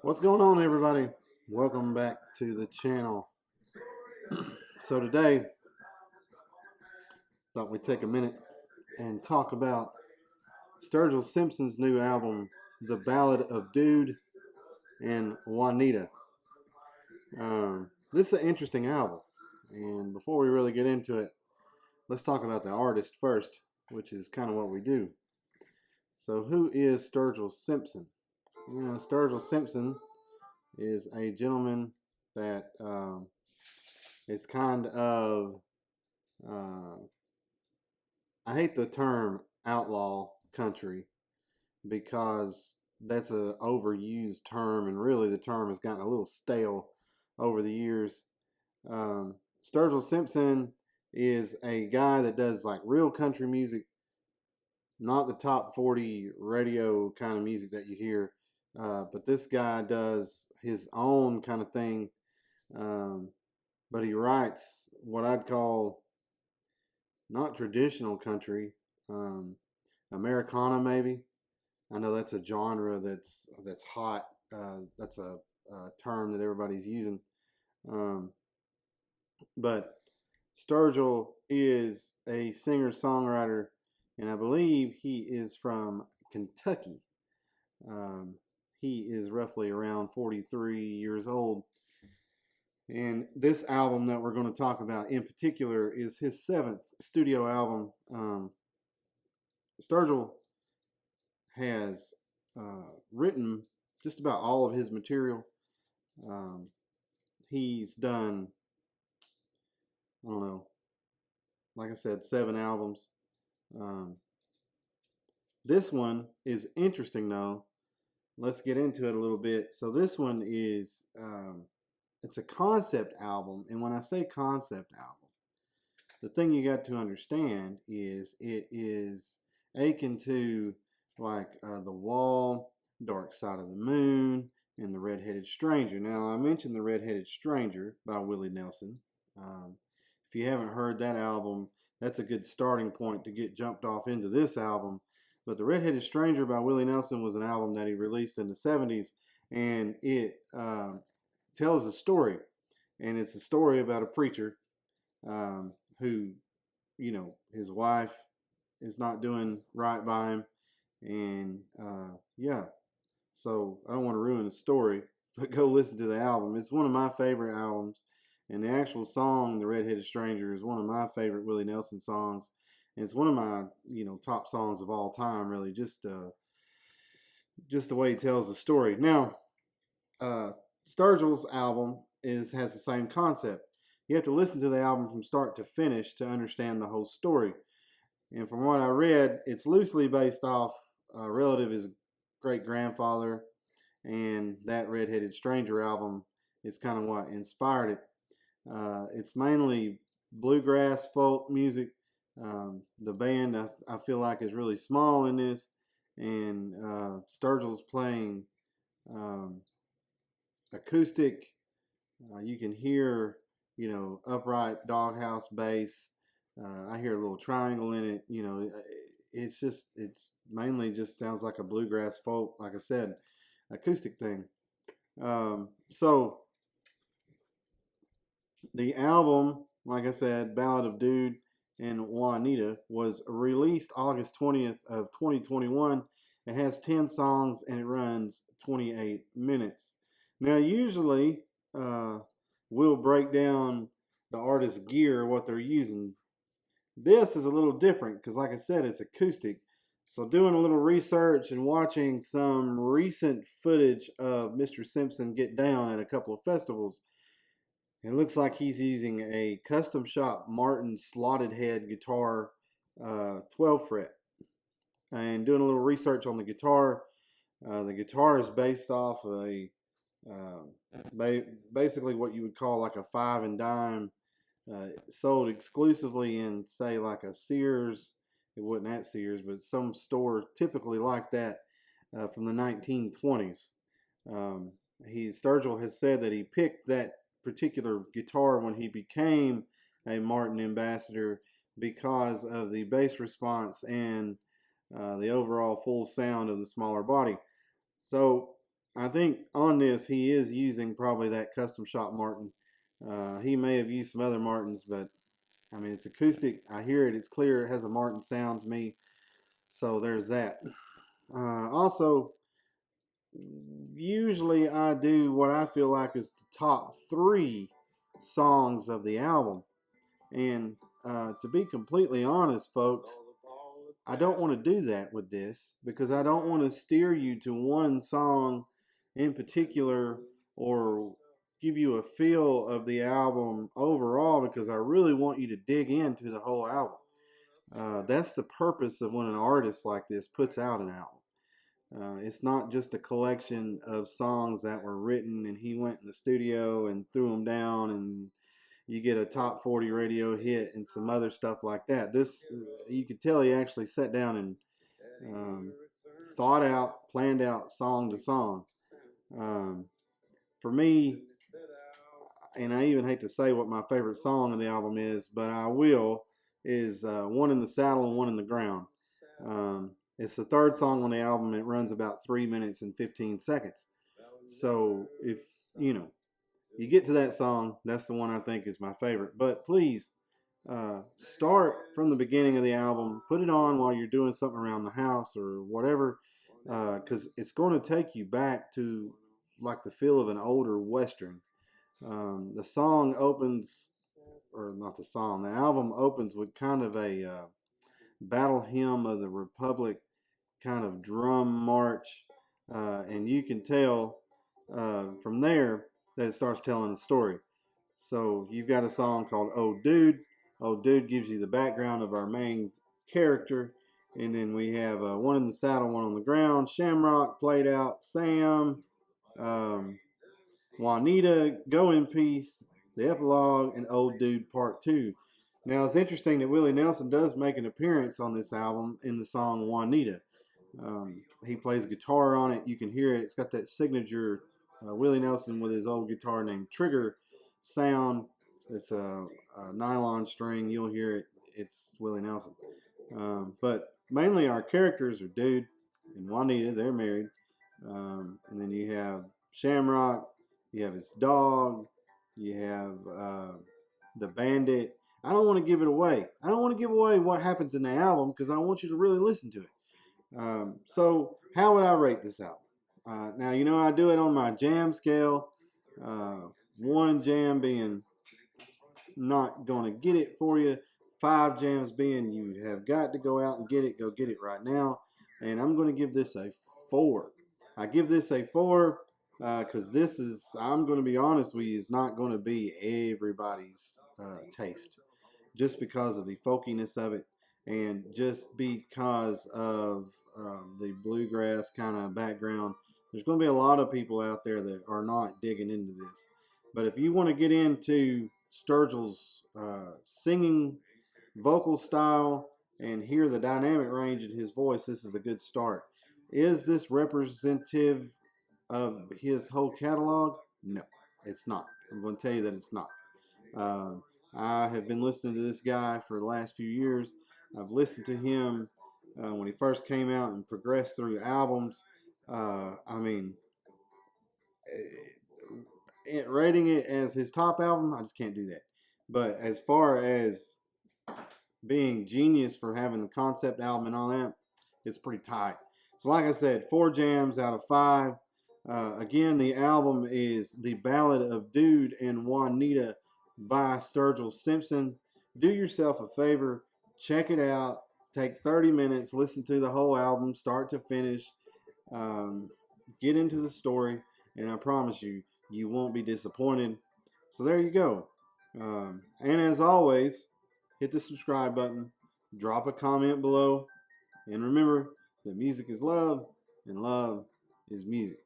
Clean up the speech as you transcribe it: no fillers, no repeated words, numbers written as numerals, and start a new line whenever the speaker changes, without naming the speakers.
What's going on, everybody? Welcome back to the channel. So today, thought we'd take a minute and talk about Sturgill Simpson's new album, The Ballad of Dude and Juanita. This is an interesting album, and before we really get into it, let's talk about the artist first, which is kind of what we do. So who is Sturgill Simpson? Sturgill Simpson is a gentleman that is kind of, I hate the term outlaw country because that's an overused term, and really the term has gotten a little stale over the years. Sturgill Simpson is a guy that does like real country music, not the top 40 radio kind of music that you hear, but this guy does his own kind of thing, but he writes what I'd call not traditional country, Americana maybe. I know that's a genre that's hot. That's a term that everybody's using. But Sturgill is a singer-songwriter, and I believe he is from Kentucky. He is roughly around 43 years old. And this album that we're going to talk about in particular is his 7th studio album. Sturgill has written just about all of his material. He's done, I don't know, like I said, 7 albums. This one is interesting though. Let's get into it a little bit. So this one is, it's a concept album. And when I say concept album, the thing you got to understand is it is akin to like The Wall, Dark Side of the Moon, and The Red-Headed Stranger. Now, I mentioned The Red-Headed Stranger by Willie Nelson. If you haven't heard that album, that's a good starting point to get jumped off into this album. But The Red-Headed Stranger by Willie Nelson was an album that he released in the 70s, and it tells a story. And it's a story about a preacher who, his wife is not doing right by him. And yeah, so I don't want to ruin the story, but go listen to the album. It's one of my favorite albums, and the actual song, The Red-Headed Stranger, is one of my favorite Willie Nelson songs. And it's one of my, top songs of all time, really, just the way he tells the story. Now, Sturgill's album has the same concept. You have to listen to the album from start to finish to understand the whole story. And from what I read, it's loosely based off a relative, his great-grandfather, and that Red-Headed Stranger album is kind of what inspired it. It's mainly bluegrass, folk music. The band, I feel like, is really small in this, and Sturgill's playing acoustic. You can hear, upright doghouse bass. I hear a little triangle in it. It's mainly just sounds like a bluegrass folk, like I said, acoustic thing. So the album, like I said, Ballad of Dude and Juanita, was released August 20th of 2021. It has 10 songs and it runs 28 minutes. Now, usually we'll break down the artist's gear, what they're using. This is a little different because, like I said, it's acoustic. So doing a little research and watching some recent footage of Mr. Simpson get down at a couple of festivals, it looks like he's using a custom shop Martin slotted head guitar, 12 fret. And doing a little research on the guitar is based off a basically what you would call like a 5 and dime sold exclusively in, say, like a Sears. It wasn't at Sears, but some store typically like that from the 1920s. Um, Sturgill has said that he picked that particular guitar when he became a Martin ambassador because of the bass response and the overall full sound of the smaller body. So I think on this he is using probably that custom shop Martin. He may have used some other Martins, but I mean it's acoustic. I hear it. It's clear. It has a Martin sound to me. So there's that. Also, usually I do what I feel like is the top 3 songs of the album. And to be completely honest, folks, I don't want to do that with this because I don't want to steer you to one song in particular or give you a feel of the album overall because I really want you to dig into the whole album. That's the purpose of when an artist like this puts out an album. It's not just a collection of songs that were written and he went in the studio and threw them down and you get a top 40 radio hit and some other stuff like that. This, you could tell he actually sat down and thought out, planned out song to song. For me, and I even hate to say what my favorite song of the album is, but I will, is One in the Saddle and One in the Ground. It's the 3rd song on the album. It runs about 3 minutes and 15 seconds. So if, you get to that song, that's the one I think is my favorite. But please, start from the beginning of the album. Put it on while you're doing something around the house or whatever, because it's going to take you back to like the feel of an older Western. The song opens, or not the song, the album opens with kind of a battle hymn of the Republic kind of drum march, and you can tell from there that it starts telling a story. So you've got a song called "Oh Dude." "Oh Dude" gives you the background of our main character, and then we have One in the Saddle, One on the Ground, Shamrock, Played Out, Sam, um, Juanita, Go in Peace, the epilogue, and "Old Dude" Part 2. Now it's interesting that Willie Nelson does make an appearance on this album in the song Juanita. He plays guitar on it. You can hear it. It's got that signature Willie Nelson with his old guitar named Trigger sound. It's a nylon string. You'll hear it. It's Willie Nelson. But mainly our characters are Dude and Juanita. They're married. And then you have Shamrock. You have his dog. You have the bandit. I don't want to give it away. I don't want to give away what happens in the album because I want you to really listen to it. So how would I rate this album? Now, I do it on my jam scale. 1 jam being not going to get it for you. 5 jams being you have got to go out and get it. Go get it right now. And I'm going to give this a 4. I give this a 4 because this is, I'm going to be honest with you, is not going to be everybody's taste. Just because of the folkiness of it and just because of the bluegrass kind of background. There's going to be a lot of people out there that are not digging into this. But if you want to get into Sturgill's singing vocal style and hear the dynamic range in his voice, this is a good start. Is this representative of his whole catalog? No, it's not. I'm going to tell you that it's not. I have been listening to this guy for the last few years. I've listened to him when he first came out and progressed through albums. I mean, rating it as his top album, I just can't do that. But as far as being genius for having the concept album and all that, it's pretty tight. So like I said, 4 jams out of 5. Again, the album is The Ballad of Dude and Juanita by Sturgill Simpson. Do yourself a favor, check it out. Take 30 minutes, listen to the whole album, start to finish. Get into the story, and I promise you, you won't be disappointed. So there you go. And as always, hit the subscribe button, drop a comment below, and remember that music is love, and love is music.